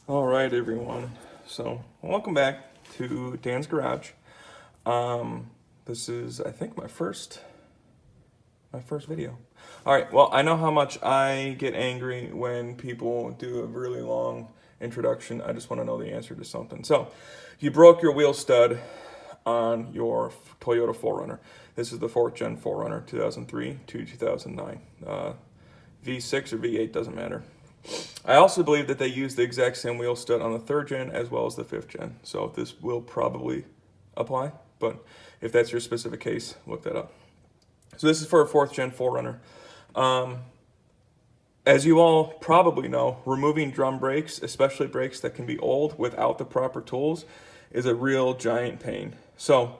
All right, everyone. So, welcome back to Dan's Garage. This is, I think, my first video. All right. Well, I know how much I get angry when people do a really long introduction. I just want to know the answer to something. So, you broke your wheel stud on your Toyota 4Runner. This is the 4th Gen 4Runner, 2003 to 2009. V6 or V8 doesn't matter. I also believe that they use the exact same wheel stud on the 3rd gen as well as the 5th gen. So this will probably apply, but if that's your specific case, look that up. So this is for a 4th gen 4Runner. As you all probably know, removing drum brakes, especially brakes that can be old without the proper tools, is a real giant pain. So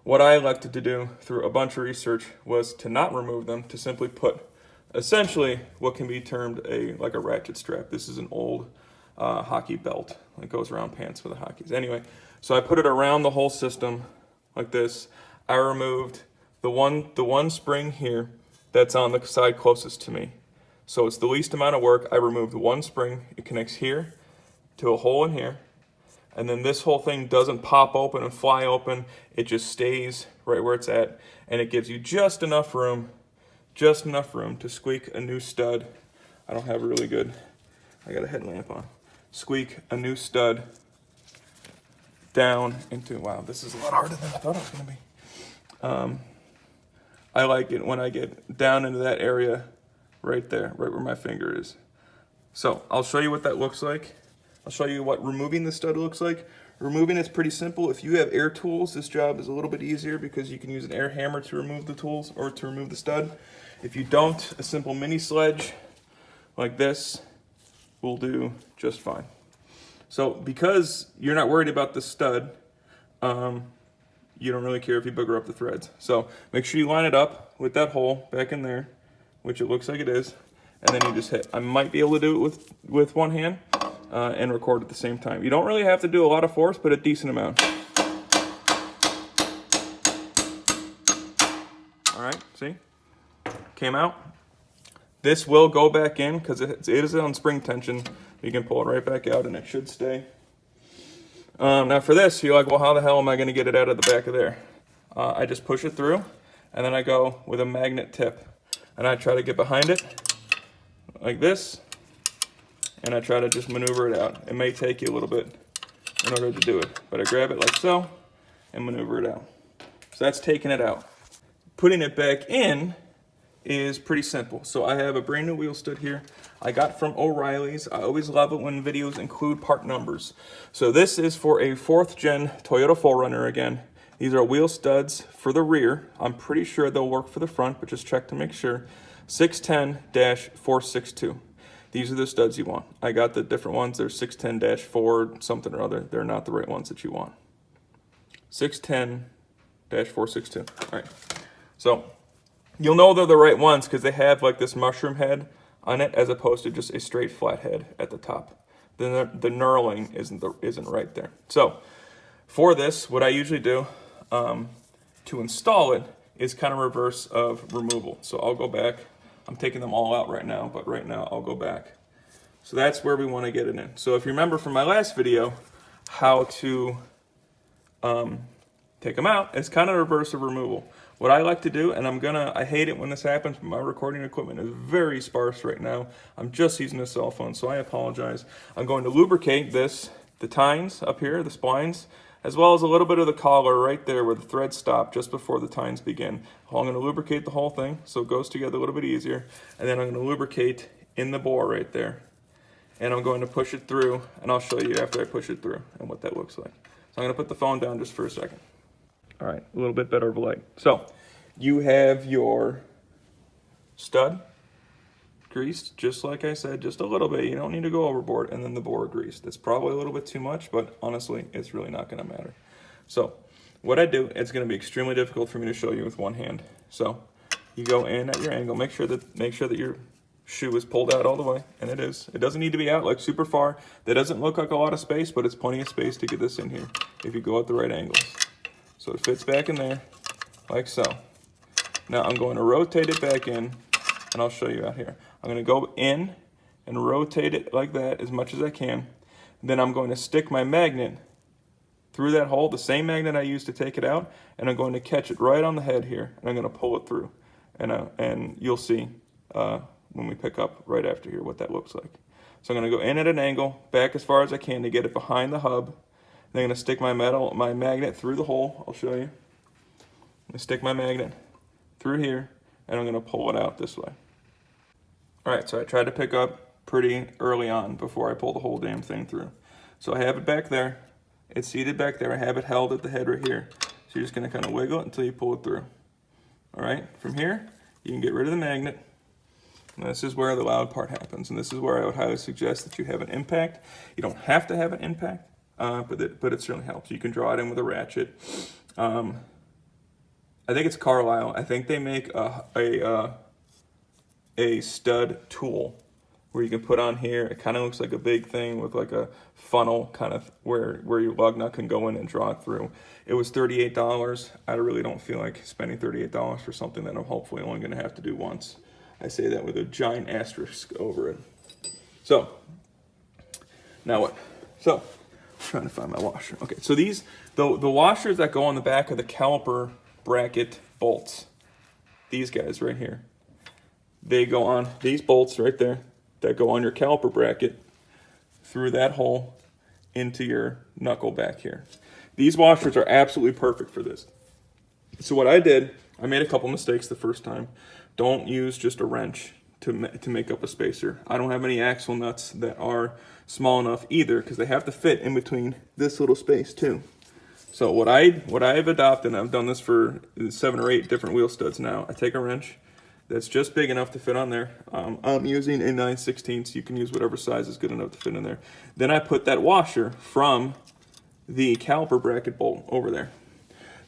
what I elected to do through a bunch of research was to not remove them, to simply put essentially what can be termed like a ratchet strap. This is an old hockey belt that goes around pants for the hockeys. Anyway, so I put it around the whole system like this. I removed the one spring here that's on the side closest to me. So it's the least amount of work. I removed one spring. It connects here to a hole in here. And then this whole thing doesn't pop open and fly open. It just stays right where it's at. And it gives you just enough room to squeak a new stud. I don't have a really good, I got a headlamp on. Squeak a new stud down into, wow, this is a lot harder than I thought it was gonna be. I like it when I get down into that area right there, right where my finger is. So I'll show you what that looks like. I'll show you what removing the stud looks like. Removing it's pretty simple. If you have air tools, this job is a little bit easier because you can use an air hammer to remove the tools or to remove the stud. If you don't, a simple mini sledge like this will do just fine. So because you're not worried about the stud, you don't really care if you booger up the threads. So make sure you line it up with that hole back in there, which it looks like it is, and then you just hit. I might be able to do it with one hand and record at the same time. You don't really have to do a lot of force, but a decent amount. All right, see? Came out. This will go back in because it is on spring tension. You can pull it right back out and it should stay. Now for this, you're like, well, how the hell am I going to get it out of the back of there? I just push it through and then I go with a magnet tip and I try to get behind it like this and I try to just maneuver it out. It may take you a little bit in order to do it, but I grab it like so and maneuver it out. So that's taking it out. Putting it back in is pretty simple. So I have a brand new wheel stud here I got from O'Reilly's. I always love it when videos include part numbers. So this is for a 4th gen Toyota 4Runner again. These are wheel studs for the rear. I'm pretty sure they'll work for the front, but just check to make sure. 610-462. These are the studs you want. I got the different ones. They're 610-4 something or other. They're not the right ones that you want. 610-462. All right. So you'll know they're the right ones because they have like this mushroom head on it as opposed to just a straight flat head at the top. The knurling isn't right there. So for this, what I usually do to install it is kind of reverse of removal. So I'll go back. I'm taking them all out right now, but right now I'll go back. So that's where we want to get it in. So if you remember from my last video how to take them out, it's kind of reverse of removal. What I like to do, and I hate it when this happens, but my recording equipment is very sparse right now. I'm just using a cell phone, so I apologize. I'm going to lubricate the tines up here, the splines, as well as a little bit of the collar right there where the threads stop just before the tines begin. I'm going to lubricate the whole thing so it goes together a little bit easier, and then I'm going to lubricate in the bore right there. And I'm going to push it through, and I'll show you after I push it through and what that looks like. So I'm going to put the phone down just for a second. All right, a little bit better of a light. So you have your stud greased, just like I said, just a little bit. You don't need to go overboard. And then the bore greased. It's probably a little bit too much, but honestly, it's really not going to matter. So what I do, it's going to be extremely difficult for me to show you with one hand. So you go in at your angle. Make sure that your shoe is pulled out all the way, and it is. It doesn't need to be out like super far. That doesn't look like a lot of space, but it's plenty of space to get this in here if you go at the right angles. So it fits back in there, like so. Now I'm going to rotate it back in, and I'll show you out here. I'm going to go in and rotate it like that as much as I can. Then I'm going to stick my magnet through that hole, the same magnet I used to take it out, and I'm going to catch it right on the head here, and I'm going to pull it through. And you'll see when we pick up right after here what that looks like. So I'm going to go in at an angle, back as far as I can to get it behind the hub. Then I'm going to stick my magnet through the hole. I'll show you. I'm going to stick my magnet through here, and I'm going to pull it out this way. All right, so I tried to pick up pretty early on before I pull the whole damn thing through. So I have it back there. It's seated back there. I have it held at the head right here. So you're just going to kind of wiggle it until you pull it through. All right, from here, you can get rid of the magnet. And this is where the loud part happens, and this is where I would highly suggest that you have an impact. You don't have to have an impact, but it certainly helps. You can draw it in with a ratchet. I think it's Carlisle. I think they make a stud tool where you can put on here. It kind of looks like a big thing with like a funnel kind of where your lug nut can go in and draw it through. It was $38. I really don't feel like spending $38 for something that I'm hopefully only going to have to do once. I say that with a giant asterisk over it. So, now what? So, I'm trying to find my washer. Okay, so these, the washers that go on the back of the caliper bracket bolts, these guys right here, they go on these bolts right there that go on your caliper bracket through that hole into your knuckle back here. These washers are absolutely perfect for this. So what I did, I made a couple mistakes the first time. Don't use just a wrench to make up a spacer. I don't have any axle nuts that are small enough either because they have to fit in between this little space too. So what I've adopted, and I've done this for 7 or 8 different wheel studs now, I take a wrench that's just big enough to fit on there. I'm using a 9/16, so you can use whatever size is good enough to fit in there. Then I put that washer from the caliper bracket bolt over there.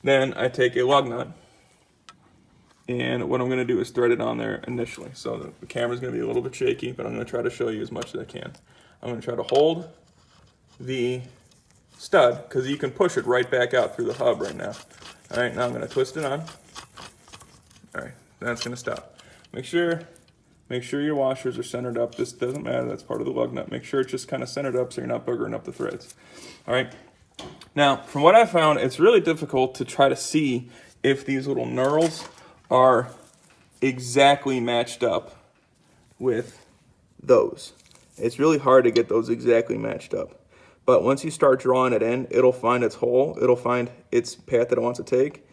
Then I take a lug nut, and what I'm going to do is thread it on there initially. So the camera's going to be a little bit shaky, but I'm going to try to show you as much as I can. I'm going to try to hold the stud, because you can push it right back out through the hub right now. All right, now I'm going to twist it on. All right, that's going to stop. Make sure your washers are centered up. This doesn't matter, that's part of the lug nut. Make sure it's just kind of centered up so you're not boogering up the threads. All right, now from what I found, it's really difficult to try to see if these little knurls are exactly matched up with those. It's really hard to get those exactly matched up. But once you start drawing it in, it'll find its hole, it'll find its path that it wants to take.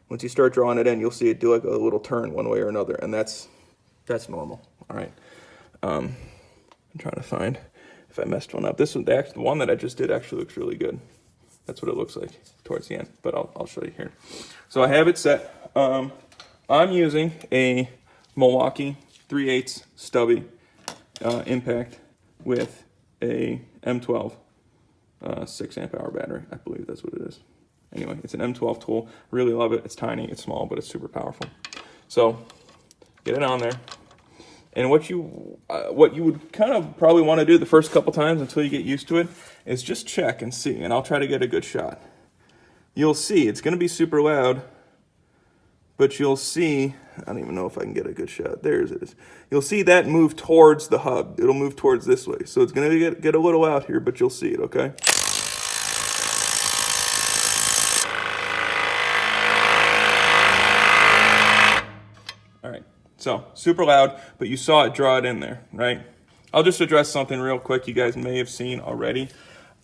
Once you start drawing it in, you'll see it do like a little turn one way or another, and that's normal. All right. I'm trying to find if I messed one up. This one, the one that I just did actually looks really good. That's what it looks like towards the end, but I'll show you here. So I have it set. I'm using a Milwaukee 3/8 stubby impact with a M12 6 amp hour battery. I believe that's what it is. Anyway, it's an M12 tool. Really love it. It's tiny, it's small, but it's super powerful. So get it on there. And what you would kind of probably want to do the first couple times until you get used to it is just check and see. And I'll try to get a good shot. You'll see it's going to be super loud, but you'll see, I don't even know if I can get a good shot. There it is. You'll see that move towards the hub. It'll move towards this way. So it's going to get a little out here, but you'll see it, okay? All right, so super loud, but you saw it draw it in there, right? I'll just address something real quick you guys may have seen already.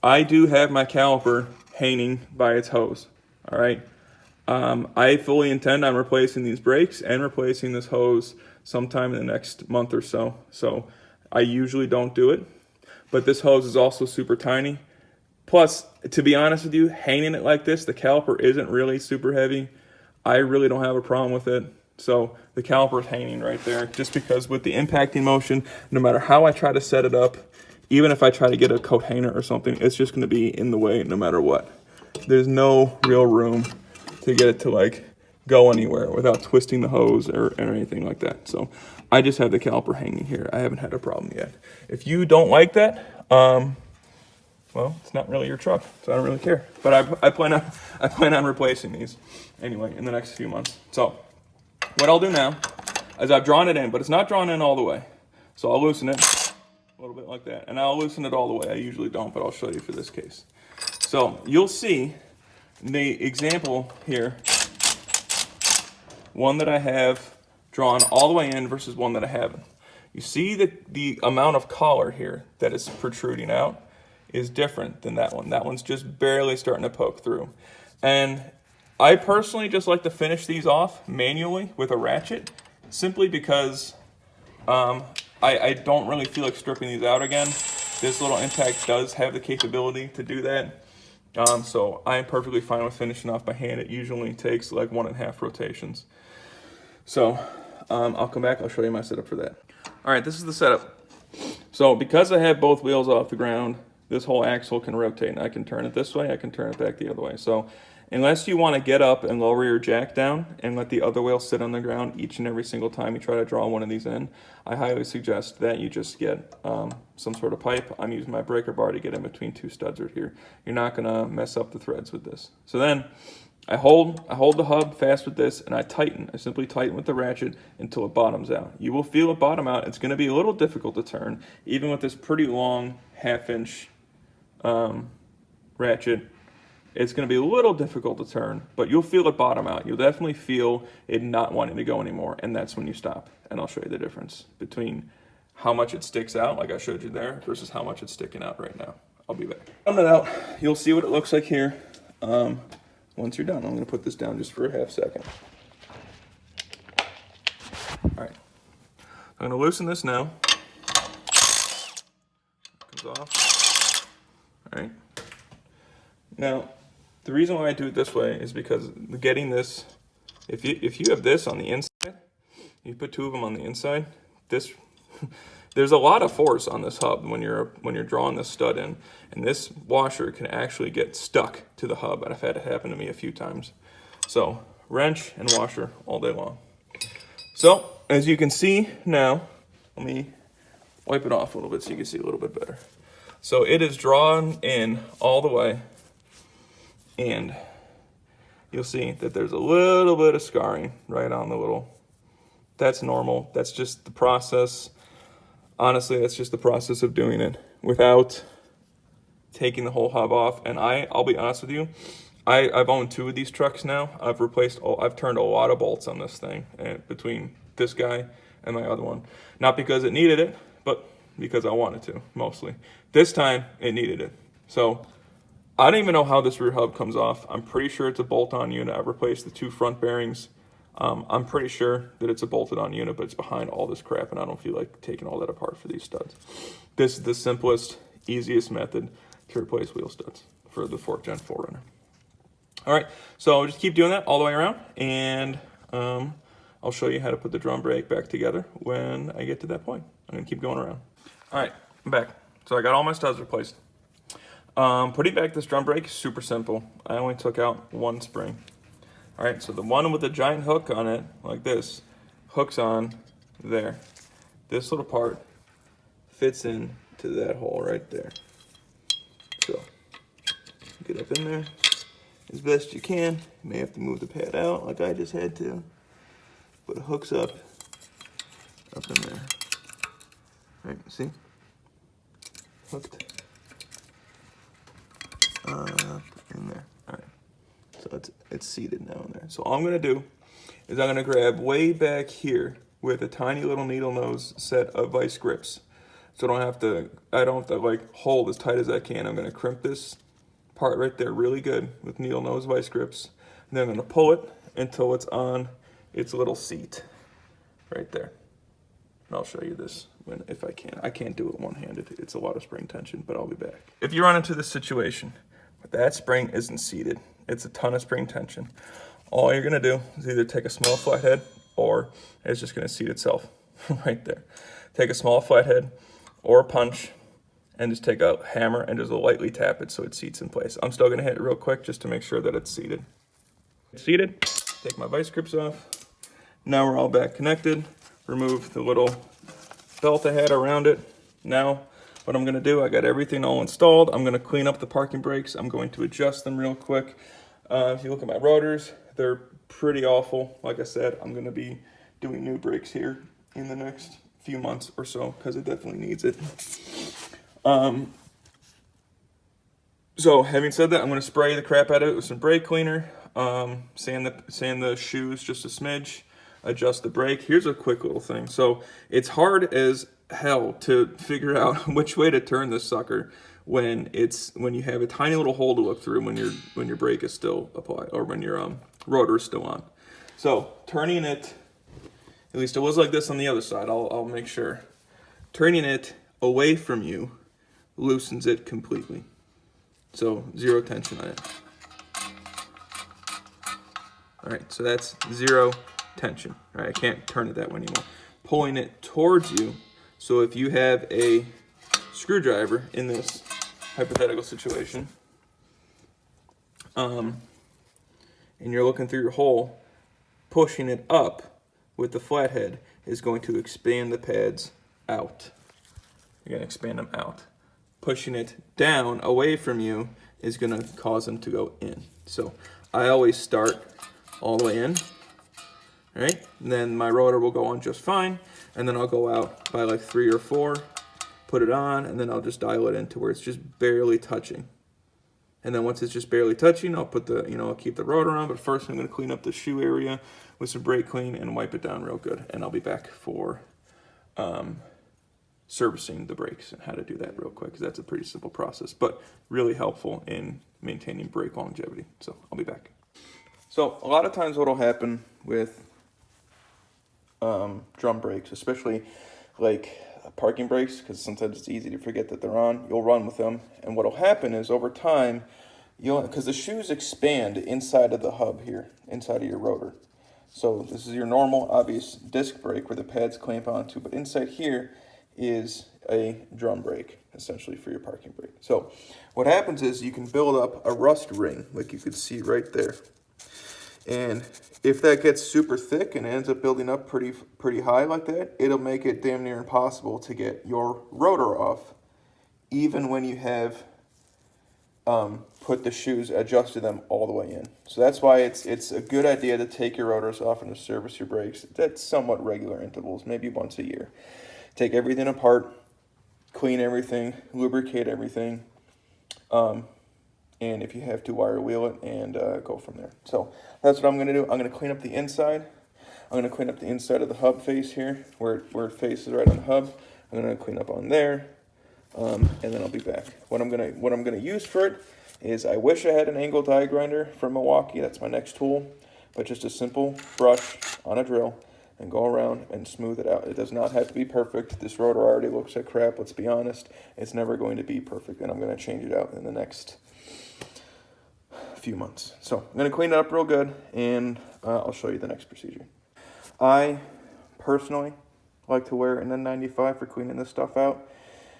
I do have my caliper hanging by its hose, all right? I fully intend on replacing these brakes and replacing this hose sometime in the next month or so. So I usually don't do it, but this hose is also super tiny. Plus, to be honest with you, hanging it like this, the caliper isn't really super heavy. I really don't have a problem with it. So the caliper is hanging right there just because with the impacting motion, no matter how I try to set it up, even if I try to get a coat hanger or something, it's just going to be in the way no matter what. There's no real room to get it to like go anywhere without twisting the hose or anything like that. So I just have the caliper hanging here. I haven't had a problem yet. If you don't like that, well, it's not really your truck, so I don't really care. But I plan on replacing these anyway in the next few months. So what I'll do now is I've drawn it in, but it's not drawn in all the way. So I'll loosen it a little bit like that. And I'll loosen it all the way. I usually don't, but I'll show you for this case. So you'll see the example here, one that I have drawn all the way in versus one that I haven't. You see that the amount of collar here that is protruding out is different than that one. That one's just barely starting to poke through. And I personally just like to finish these off manually with a ratchet, simply because I don't really feel like stripping these out again. This little impact does have the capability to do that. So I'm perfectly fine with finishing off by hand. It usually takes like 1.5 rotations. So I'll come back, I'll show you my setup for that. All right, this is the setup. So because I have both wheels off the ground, this whole axle can rotate. I can turn it this way, I can turn it back the other way. So unless you want to get up and lower your jack down and let the other wheel sit on the ground each and every single time you try to draw one of these in, I highly suggest that you just get some sort of pipe. I'm using my breaker bar to get in between two studs right here. You're not going to mess up the threads with this. So then I hold the hub fast with this, and I tighten. I simply tighten with the ratchet until it bottoms out. You will feel it bottom out. It's going to be a little difficult to turn, even with this pretty long 1/2-inch ratchet. It's going to be a little difficult to turn, but you'll feel it bottom out. You'll definitely feel it not wanting to go anymore, and that's when you stop. And I'll show you the difference between how much it sticks out, like I showed you there, versus how much it's sticking out right now. I'll be back. Bottom it out. You'll see what it looks like here. Once you're done, I'm going to put this down just for a 1/2 second. All right. I'm going to loosen this now. Comes off. All right. Now, the reason why I do it this way is because getting this, if you have this on the inside, you put 2 of them on the inside, this there's a lot of force on this hub when you're drawing this stud in, and this washer can actually get stuck to the hub, and I've had it happen to me a few times. So wrench and washer all day long. So as you can see now, let me wipe it off a little bit so you can see a little bit better. So it is drawn in all the way, and you'll see that there's a little bit of scarring right on the little. That's normal. That's just the process. Honestly, that's just the process of doing it without taking the whole hub off. And I'll be honest with you, I've owned 2 of these trucks now. I've turned a lot of bolts on this thing between this guy and my other one. Not because it needed it, but because I wanted to, mostly. This time, it needed it. So I don't even know how this rear hub comes off. I'm pretty sure it's a bolt-on unit. I've replaced the 2 front bearings. I'm pretty sure that it's a bolted-on unit, but it's behind all this crap, and I don't feel like taking all that apart for these studs. This is the simplest, easiest method to replace wheel studs for the 4th Gen 4Runner. All right, so just keep doing that all the way around, and I'll show you how to put the drum brake back together when I get to that point. I'm going to keep going around. All right, I'm back. So I got all my studs replaced. Putting back this drum brake is super simple. I only took out 1 spring. All right, so the one with the giant hook on it, like this, hooks on there. This little part fits in to that hole right there. So get up in there as best you can. You may have to move the pad out like I just had to, but it hooks up in there. All right, see? Hooked up in there. All right. So it's seated now in there. So all I'm going to do is I'm going to grab way back here with a tiny little needle nose set of vice grips. So I don't have to like hold as tight as I can. I'm going to crimp this part right there really good with needle nose vice grips. And then I'm going to pull it until it's on its little seat right there. And I'll show you this if I can. I can't do it one-handed. It's a lot of spring tension, but I'll be back. If you run into this situation, but that spring isn't seated, it's a ton of spring tension, all you're gonna do is either take a small flathead, or it's just gonna seat itself right there. Take a small flathead or a punch and just take a hammer and just lightly tap it so it seats in place. I'm still gonna hit it real quick just to make sure that it's seated. It's seated, take my vice grips off. Now we're all back connected. Remove the little belt I had around it. Now what I'm gonna do, I got everything all installed. I'm gonna clean up the parking brakes. I'm going to adjust them real quick. If you look at my rotors, they're pretty awful. Like I said, I'm gonna be doing new brakes here in the next few months or so, because it definitely needs it. So having said that, I'm going to spray the crap out of it with some brake cleaner, sand the shoes just a smidge, adjust the brake. Here's a quick little thing. So it's hard as hell to figure out which way to turn this sucker when you have a tiny little hole to look through when your brake is still applied, or when your rotor is still on. So turning it, at least it was like this on the other side. I'll make sure. Turning it away from you loosens it completely. So zero tension on it. All right, so that's zero tension. All right, I can't turn it that way anymore. Pulling it towards you. So if you have a screwdriver in this hypothetical situation, and you're looking through your hole, pushing it up with the flathead is going to expand the pads out. You're going to expand them out. Pushing it down away from you is going to cause them to go in. So I always start all the way in, right? And then my rotor will go on just fine, and then I'll go out by like 3 or 4, put it on, and then I'll just dial it in to where it's just barely touching. And then once it's just barely touching, I'll put I'll keep the rotor on, but first I'm going to clean up the shoe area with some brake clean and wipe it down real good. And I'll be back for servicing the brakes and how to do that real quick, because that's a pretty simple process, but really helpful in maintaining brake longevity. So I'll be back. So a lot of times what'll happen with drum brakes, especially like parking brakes, because sometimes it's easy to forget that they're on, you'll run with them, and what'll happen is over time, because the shoes expand inside of the hub here, inside of your rotor. So this is your normal, obvious disc brake where the pads clamp onto, but inside here is a drum brake, essentially, for your parking brake. So what happens is you can build up a rust ring, like you could see right there. And if that gets super thick and ends up building up pretty high like that, it'll make it damn near impossible to get your rotor off, even when you have put the shoes, adjusted them all the way in. So that's why it's a good idea to take your rotors off and to service your brakes at somewhat regular intervals, maybe once a year. Take everything apart, clean everything, lubricate everything, and if you have to, wire wheel it and go from there. So that's what I'm going to do. I'm going to clean up the inside. I'm going to clean up the inside of the hub face here, where it faces right on the hub. I'm going to clean up on there, and then I'll be back. What I'm going to use for it is, I wish I had an angle die grinder from Milwaukee. That's my next tool, but just a simple brush on a drill and go around and smooth it out. It does not have to be perfect. This rotor already looks like crap, let's be honest. It's never going to be perfect, and I'm going to change it out in the next few months. So I'm going to clean it up real good, and I'll show you the next procedure. I personally like to wear an N95 for cleaning this stuff out,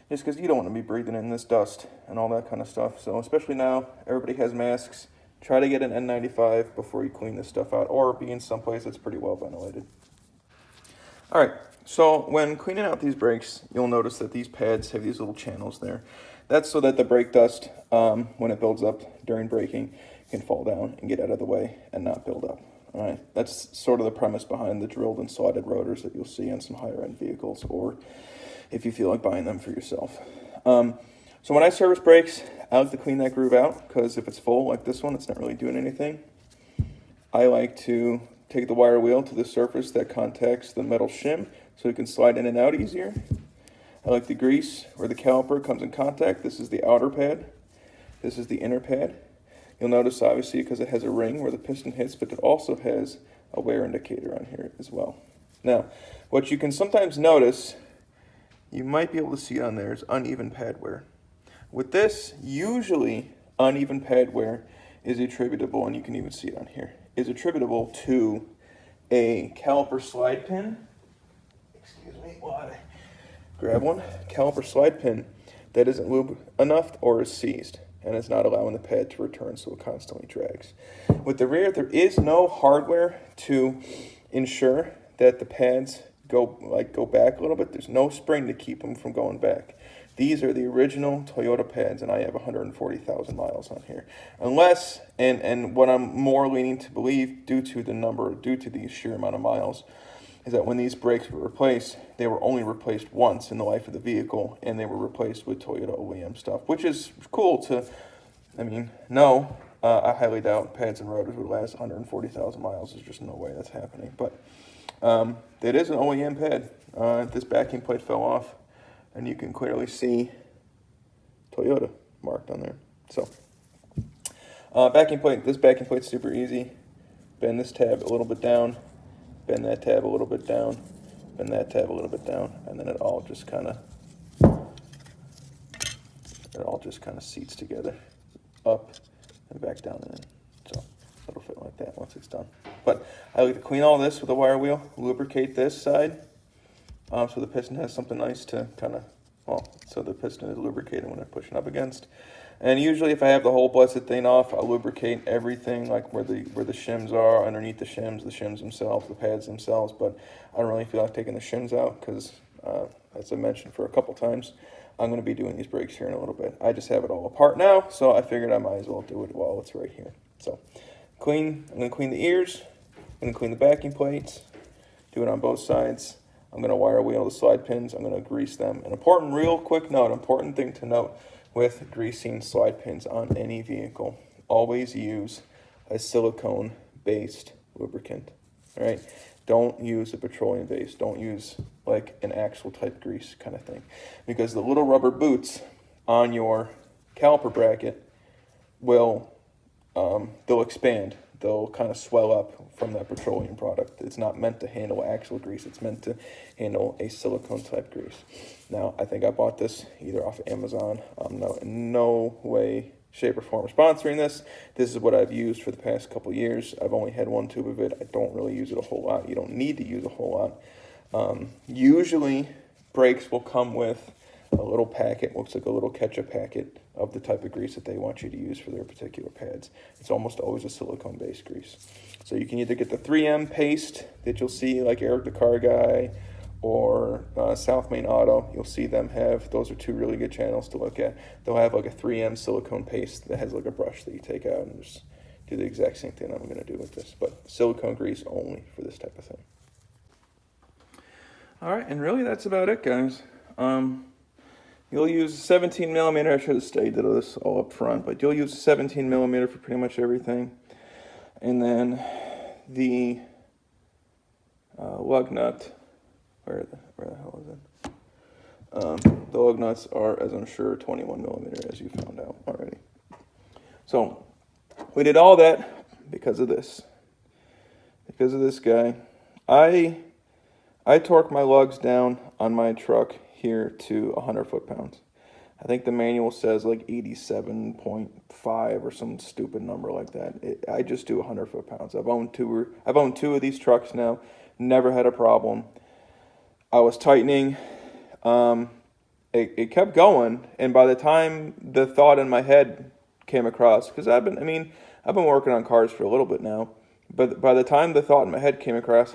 just because you don't want to be breathing in this dust and all that kind of stuff. So especially now, everybody has masks. Try to get an N95 before you clean this stuff out, or be in someplace that's pretty well ventilated. All right, so when cleaning out these brakes, you'll notice that these pads have these little channels there. That's so that the brake dust, when it builds up during braking, can fall down and get out of the way and not build up. All right, that's sort of the premise behind the drilled and slotted rotors that you'll see on some higher end vehicles, or if you feel like buying them for yourself. So when I service brakes, I like to clean that groove out, because if it's full like this one, it's not really doing anything. I like to take the wire wheel to the surface that contacts the metal shim so it can slide in and out easier. I like the grease where the caliper comes in contact. This is the outer pad. This is the inner pad. You'll notice, obviously, because it has a ring where the piston hits, but it also has a wear indicator on here as well. Now, what you can sometimes notice, you might be able to see on there, is uneven pad wear. With this, usually uneven pad wear is attributable, and you can even see it on here, is attributable to a caliper slide pin. Excuse me while I grab one. Caliper slide pin that isn't lubed enough or is seized, and it's not allowing the pad to return, so it constantly drags. With the rear, there is no hardware to ensure that the pads go back a little bit. There's no spring to keep them from going back. These are the original Toyota pads, and I have 140,000 miles on here. Unless, and what I'm more leaning to believe, due to the sheer amount of miles, is that when these brakes were replaced, they were only replaced once in the life of the vehicle, and they were replaced with Toyota OEM stuff, which is cool to, I mean, no, I highly doubt pads and rotors would last 140,000 miles. There's just no way that's happening. But it is an OEM pad. This backing plate fell off, and you can clearly see Toyota marked on there. So, backing plate, this backing plate's super easy. Bend this tab a little bit down, bend that tab a little bit down, bend that tab a little bit down, and then it all just kind of seats together, up and back down and in. So it'll fit like that once it's done. But I like to clean all this with a wire wheel, lubricate this side, so the piston has something nice to kind of, so the piston is lubricated when it's pushing up against. And usually if I have the whole blessed thing off, I'll lubricate everything, like where the shims are, underneath the shims themselves, the pads themselves. But I don't really feel like taking the shims out because, as I mentioned for a couple times, I'm going to be doing these brakes here in a little bit. I just have it all apart now, so I figured I might as well do it while it's right here. So I'm going to clean the ears, I'm going to clean the backing plates, do it on both sides. I'm going to wire wheel the slide pins, I'm going to grease them. An important, real quick note, important thing to note with greasing slide pins on any vehicle, always use a silicone-based lubricant, all right? Don't use a petroleum-based, don't use like an actual type grease kind of thing, because the little rubber boots on your caliper bracket will, they'll expand, they'll kind of swell up from that petroleum product. It's not meant to handle actual grease, it's meant to handle a silicone type grease. Now, I think I bought this either off of Amazon. In no way, shape, or form sponsoring this. This is what I've used for the past couple years. I've only had one tube of it. I don't really use it a whole lot. You don't need to use a whole lot. Usually, brakes will come with a little packet, looks like a little ketchup packet of the type of grease that they want you to use for their particular pads. It's almost always a silicone-based grease. So you can either get the 3M paste that you'll see like Eric the Car Guy or South Main Auto. You'll see them have, those are two really good channels to look at. They'll have like a 3M silicone paste that has like a brush that you take out and just do the exact same thing I'm going to do with this. But silicone grease only for this type of thing. All right, and really that's about it, guys. You'll use 17 millimeter. I should have stated this all up front, but you'll use 17 millimeter for pretty much everything. And then the lug nut, where the hell is it? The lug nuts are, as I'm sure, 21 millimeter, as you found out already. So we did all that because of this. Because of this guy. I torque my lugs down on my truck here to 100 foot-pounds. I think the manual says like 87.5 or some stupid number like that. I just do 100 foot-pounds. I've owned two of these trucks now. Never had a problem. I was tightening. It kept going, and by the time the thought in my head came across, because I've been working on cars for a little bit now, but by the time the thought in my head came across,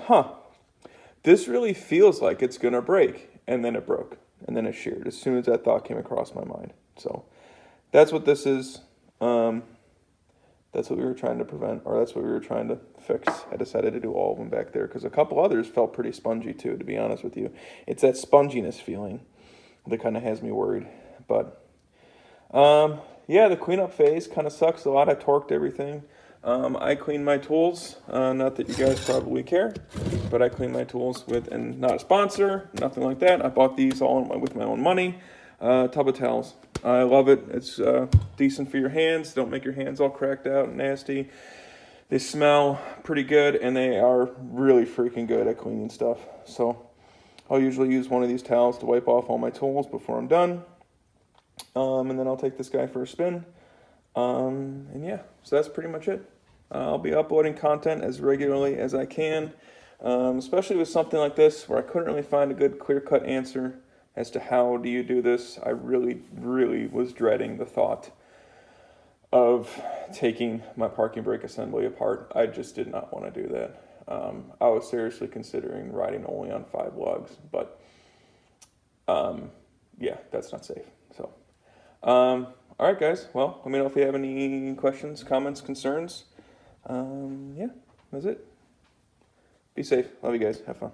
this really feels like it's gonna break. And then it broke, and then it sheared as soon as that thought came across my mind. So that's what this is. That's what we were trying to prevent, or that's what we were trying to fix. I decided to do all of them back there because a couple others felt pretty spongy too, to be honest with you. It's that sponginess feeling that kind of has me worried. But yeah, the cleanup phase kind of sucks a lot. I torqued everything. I clean my tools, not that you guys probably care, but I clean my tools with, and not a sponsor, nothing like that. I bought these all with my own money, tub of towels. I love it. It's decent for your hands. Don't make your hands all cracked out and nasty. They smell pretty good, and they are really freaking good at cleaning stuff. So I'll usually use one of these towels to wipe off all my tools before I'm done. And then I'll take this guy for a spin. And yeah, so that's pretty much it. I'll be uploading content as regularly as I can, especially with something like this where I couldn't really find a good clear-cut answer as to how do you do this. I really, really was dreading the thought of taking my parking brake assembly apart. I just did not want to do that. I was seriously considering riding only on 5 lugs, but yeah, that's not safe. So, all right, guys. Well, let me know if you have any questions, comments, concerns. Yeah, that's it. Be safe. Love you guys. Have fun.